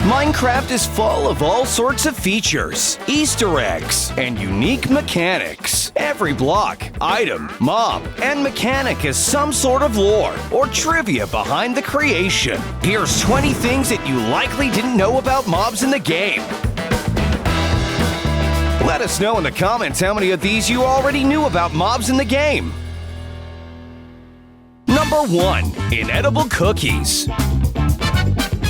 Minecraft is full of all sorts of features, Easter eggs, and unique mechanics. Every block, item, mob, and mechanic has some sort of lore or trivia behind the creation. Here's 20 things that you likely didn't know about mobs in the game. Let us know in the comments how many of these you already knew about mobs in the game. Number 1. Inedible cookies.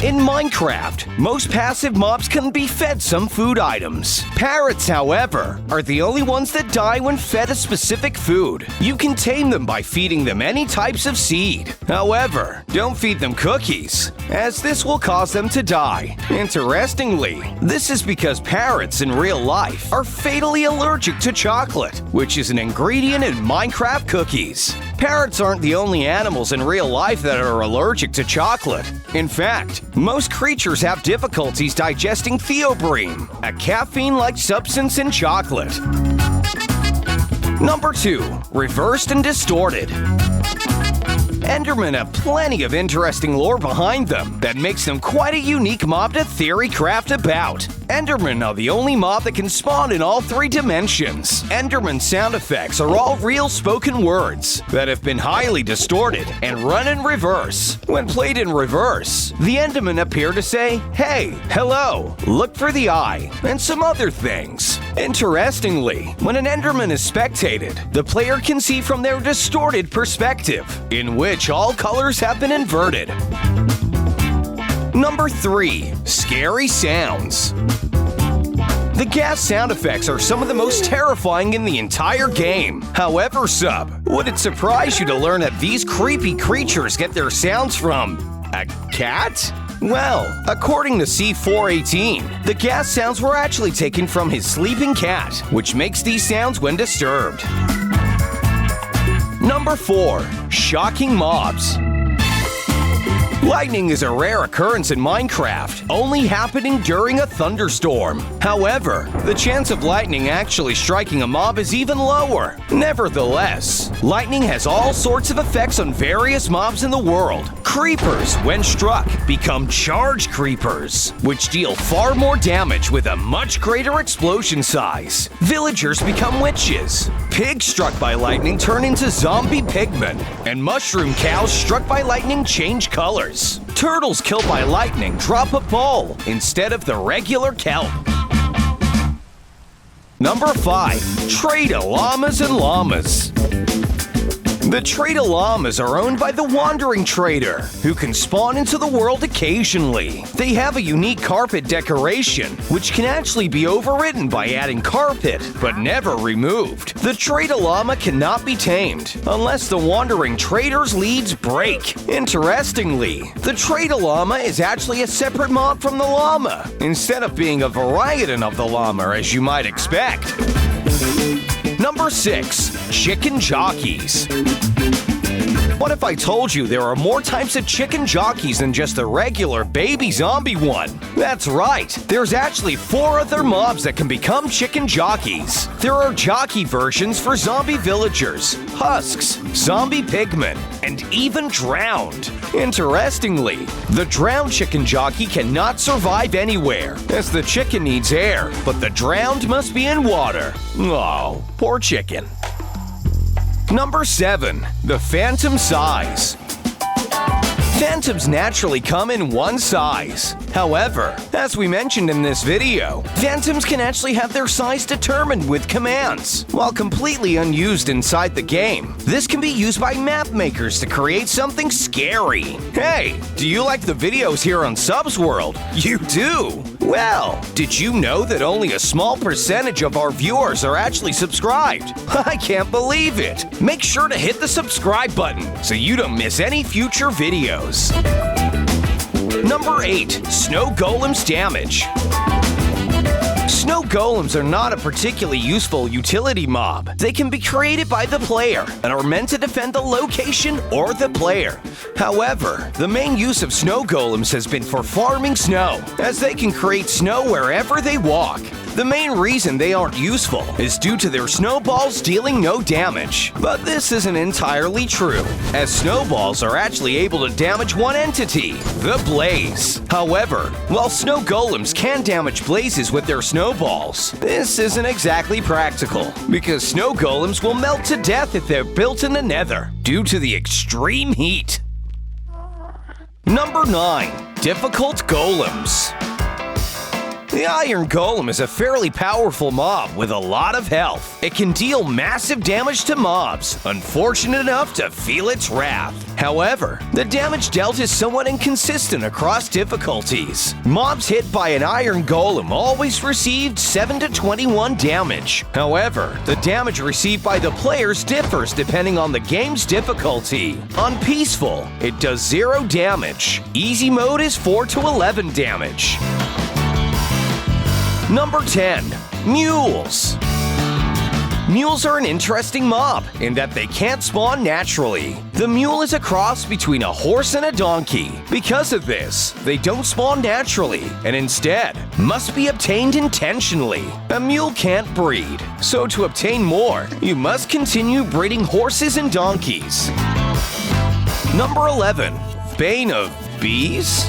In Minecraft, most passive mobs can be fed some food items. Parrots, however, are the only ones that die when fed a specific food. You can tame them by feeding them any types of seed. However, don't feed them cookies, as this will cause them to die. Interestingly, this is because parrots in real life are fatally allergic to chocolate, which is an ingredient in Minecraft cookies. Parrots aren't the only animals in real life that are allergic to chocolate. In fact, most creatures have difficulties digesting theobrine, a caffeine-like substance in chocolate. Number 2. Reversed and distorted. Endermen have plenty of interesting lore behind them that makes them quite a unique mob to theorycraft about. Endermen are the only mob that can spawn in all 3 dimensions. Enderman sound effects are all real spoken words that have been highly distorted and run in reverse. When played in reverse, the Endermen appear to say, "Hey, hello, look for the eye," and some other things. Interestingly, when an Enderman is spectated, the player can see from their distorted perspective, in which all colors have been inverted. Number 3. Scary sounds. The gas sound effects are some of the most terrifying in the entire game. However, would it surprise you to learn that these creepy creatures get their sounds from a cat? Well, according to C418, the gas sounds were actually taken from his sleeping cat, which makes these sounds when disturbed. Number 4. Shocking mobs. Lightning is a rare occurrence in Minecraft, only happening during a thunderstorm. However, the chance of lightning actually striking a mob is even lower. Nevertheless, lightning has all sorts of effects on various mobs in the world. Creepers, when struck, become charged creepers, which deal far more damage with a much greater explosion size. Villagers become witches. Pigs struck by lightning turn into zombie pigmen, and mushroom cows struck by lightning change colors. Turtles killed by lightning drop a ball instead of the regular kelp. Number 5. Trader llamas and llamas. The trader llamas are owned by the Wandering Trader, who can spawn into the world occasionally. They have a unique carpet decoration, which can actually be overridden by adding carpet, but never removed. The trader llama cannot be tamed, unless the Wandering Trader's leads break. Interestingly, the trader llama is actually a separate mob from the llama, instead of being a variant of the llama as you might expect. Number 6. Chicken Jockeys. What if I told you there are more types of chicken jockeys than just the regular baby zombie one? That's right, there's actually 4 other mobs that can become chicken jockeys. There are jockey versions for zombie villagers, husks, zombie pigmen, and even drowned. Interestingly, the drowned chicken jockey cannot survive anywhere, as the chicken needs air, but the drowned must be in water. Oh, poor chicken. Number 7. The Phantom Size. Phantoms naturally come in one size. However, as we mentioned in this video, phantoms can actually have their size determined with commands. While completely unused inside the game, this can be used by map makers to create something scary. Hey, do you like the videos here on Subs World? You do? Well, did you know that only a small percentage of our viewers are actually subscribed? I can't believe it! Make sure to hit the subscribe button so you don't miss any future videos. Number 8. Snow Golems damage. Snow golems are not a particularly useful utility mob. They can be created by the player and are meant to defend the location or the player. However, the main use of snow golems has been for farming snow, as they can create snow wherever they walk. The main reason they aren't useful is due to their snowballs dealing no damage. But this isn't entirely true, as snowballs are actually able to damage one entity, the blaze. However, while snow golems can damage blazes with their snowballs, this isn't exactly practical, because snow golems will melt to death if they're built in the nether, due to the extreme heat. Number 9. Difficult golems. The Iron Golem is a fairly powerful mob with a lot of health. It can deal massive damage to mobs, unfortunate enough to feel its wrath. However, the damage dealt is somewhat inconsistent across difficulties. Mobs hit by an Iron Golem always received 7 to 21 damage. However, the damage received by the players differs depending on the game's difficulty. On Peaceful, it does 0 damage. Easy mode is 4 to 11 damage. Number 10. Mules. Mules are an interesting mob in that they can't spawn naturally. The mule is a cross between a horse and a donkey. Because of this, they don't spawn naturally and instead must be obtained intentionally. A mule can't breed, so to obtain more, you must continue breeding horses and donkeys. Number 11. Bane of Bees.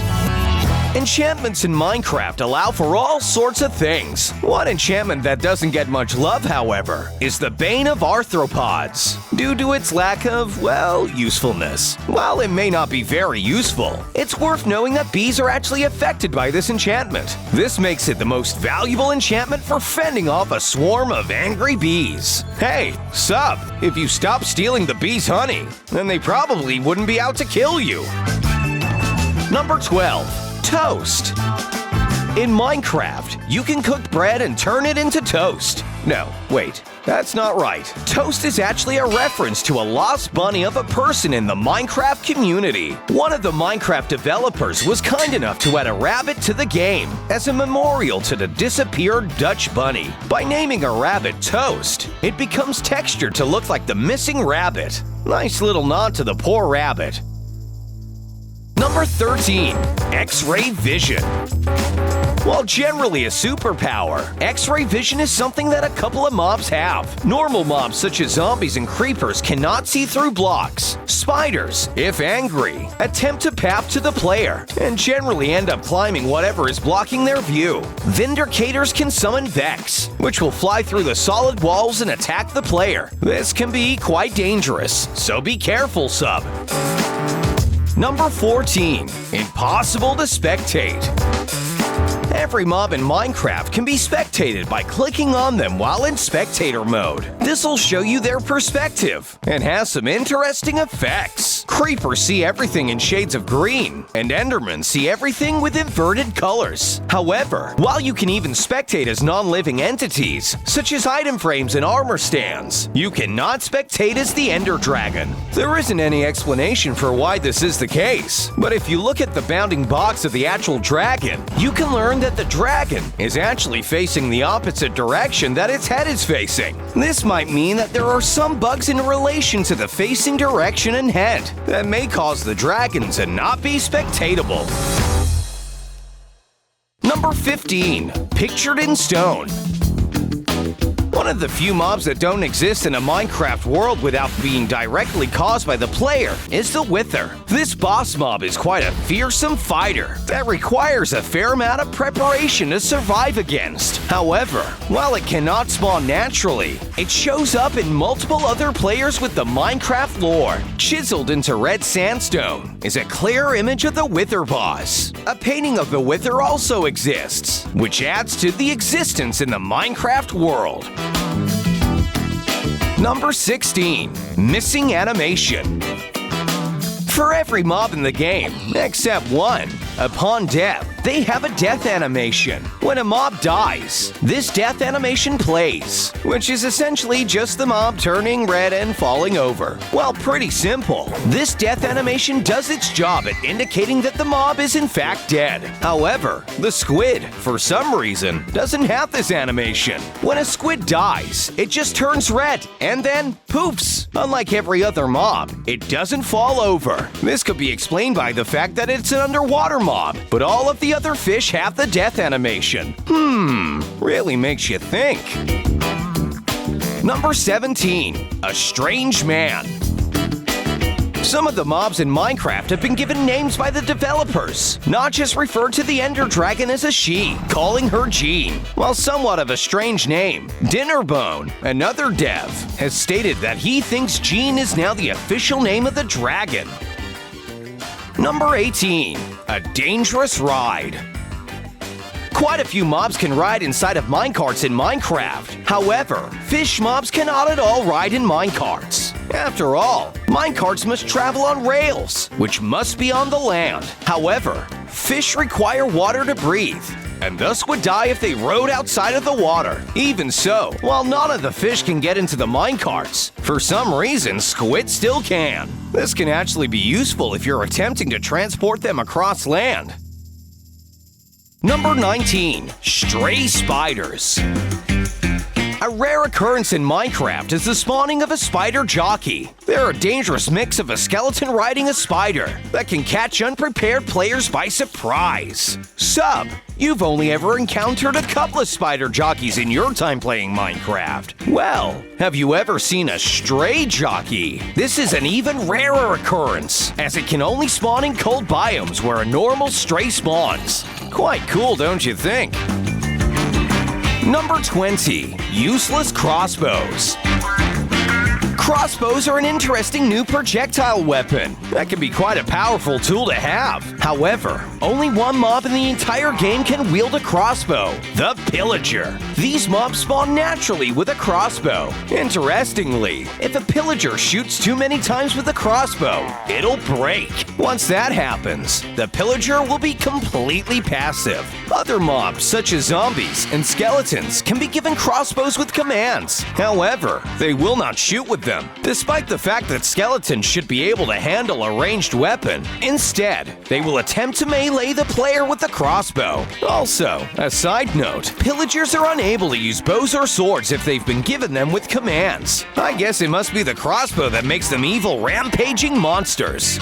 Enchantments in Minecraft allow for all sorts of things. One enchantment that doesn't get much love, however, is the Bane of Arthropods, due to its lack of, well, usefulness. While it may not be very useful, it's worth knowing that bees are actually affected by this enchantment. This makes it the most valuable enchantment for fending off a swarm of angry bees. Hey, sup, if you stop stealing the bees' honey, then they probably wouldn't be out to kill you. Number 12. Toast. In Minecraft, you can cook bread and turn it into toast. No, wait, that's not right. Toast is actually a reference to a lost bunny of a person in the Minecraft community. One of the Minecraft developers was kind enough to add a rabbit to the game as a memorial to the disappeared Dutch bunny. By naming a rabbit Toast, it becomes textured to look like the missing rabbit. Nice little nod to the poor rabbit. Number 13. X-ray vision. While generally a superpower, X-ray vision is something that a couple of mobs have. Normal mobs such as zombies and creepers cannot see through blocks. Spiders, if angry, attempt to pap to the player and generally end up climbing whatever is blocking their view. Vindicators can summon Vex, which will fly through the solid walls and attack the player. This can be quite dangerous, so be careful, sub. Number 14. Impossible to spectate. Every mob in Minecraft can be spectated by clicking on them while in spectator mode. This'll show you their perspective and has some interesting effects. Creepers see everything in shades of green, and Endermen see everything with inverted colors. However, while you can even spectate as non-living entities, such as item frames and armor stands, you cannot spectate as the Ender Dragon. There isn't any explanation for why this is the case, but if you look at the bounding box of the actual dragon, you can learn that the dragon is actually facing the opposite direction that its head is facing. This might mean that there are some bugs in relation to the facing direction and head that may cause the dragon to not be spectatable. Number 15. Pictured in Stone. One of the few mobs that don't exist in a Minecraft world without being directly caused by the player is the Wither. This boss mob is quite a fearsome fighter that requires a fair amount of preparation to survive against. However, while it cannot spawn naturally, it shows up in multiple other players with the Minecraft lore. Chiseled into red sandstone is a clear image of the Wither boss. A painting of the Wither also exists, which adds to the existence in the Minecraft world. Number 16. Missing animation. For every mob in the game, except one, upon death, they have a death animation. When a mob dies, this death animation plays, which is essentially just the mob turning red and falling over. Well, pretty simple. This death animation does its job at indicating that the mob is in fact dead. However, the squid, for some reason, doesn't have this animation. When a squid dies, it just turns red and then poofs. Unlike every other mob, it doesn't fall over. This could be explained by the fact that it's an underwater mob, but all of the other fish have the death animation. Really makes you think. Number 17. A Strange Man. Some of the mobs in Minecraft have been given names by the developers, not just referred to the Ender Dragon as a she, calling her Jean. While somewhat of a strange name, Dinnerbone, another dev, has stated that he thinks Jean is now the official name of the dragon. Number 18. A Dangerous Ride. Quite a few mobs can ride inside of minecarts in Minecraft. However, fish mobs cannot at all ride in minecarts. After all, minecarts must travel on rails, which must be on the land. However, fish require water to breathe, and thus would die if they rode outside of the water. Even so, while none of the fish can get into the minecarts, for some reason, squid still can. This can actually be useful if you're attempting to transport them across land. Number 19. Stray Spiders. A rare occurrence in Minecraft is the spawning of a spider jockey. They're a dangerous mix of a skeleton riding a spider that can catch unprepared players by surprise. Sub, you've only ever encountered a couple of spider jockeys in your time playing Minecraft. Well, have you ever seen a stray jockey? This is an even rarer occurrence, as it can only spawn in cold biomes where a normal stray spawns. Quite cool, don't you think? Number 20. Useless Crossbows. Crossbows are an interesting new projectile weapon that can be quite a powerful tool to have. However, only one mob in the entire game can wield a crossbow, the Pillager. These mobs spawn naturally with a crossbow. Interestingly, if a Pillager shoots too many times with a crossbow, it'll break. Once that happens, the Pillager will be completely passive. Other mobs, such as zombies and skeletons, can be given crossbows with commands. However, they will not shoot with them, despite the fact that skeletons should be able to handle a ranged weapon. Instead, they will attempt to melee the player with the crossbow. Also, a side note, pillagers are unable to use bows or swords if they've been given them with commands. I guess it must be the crossbow that makes them evil, rampaging monsters.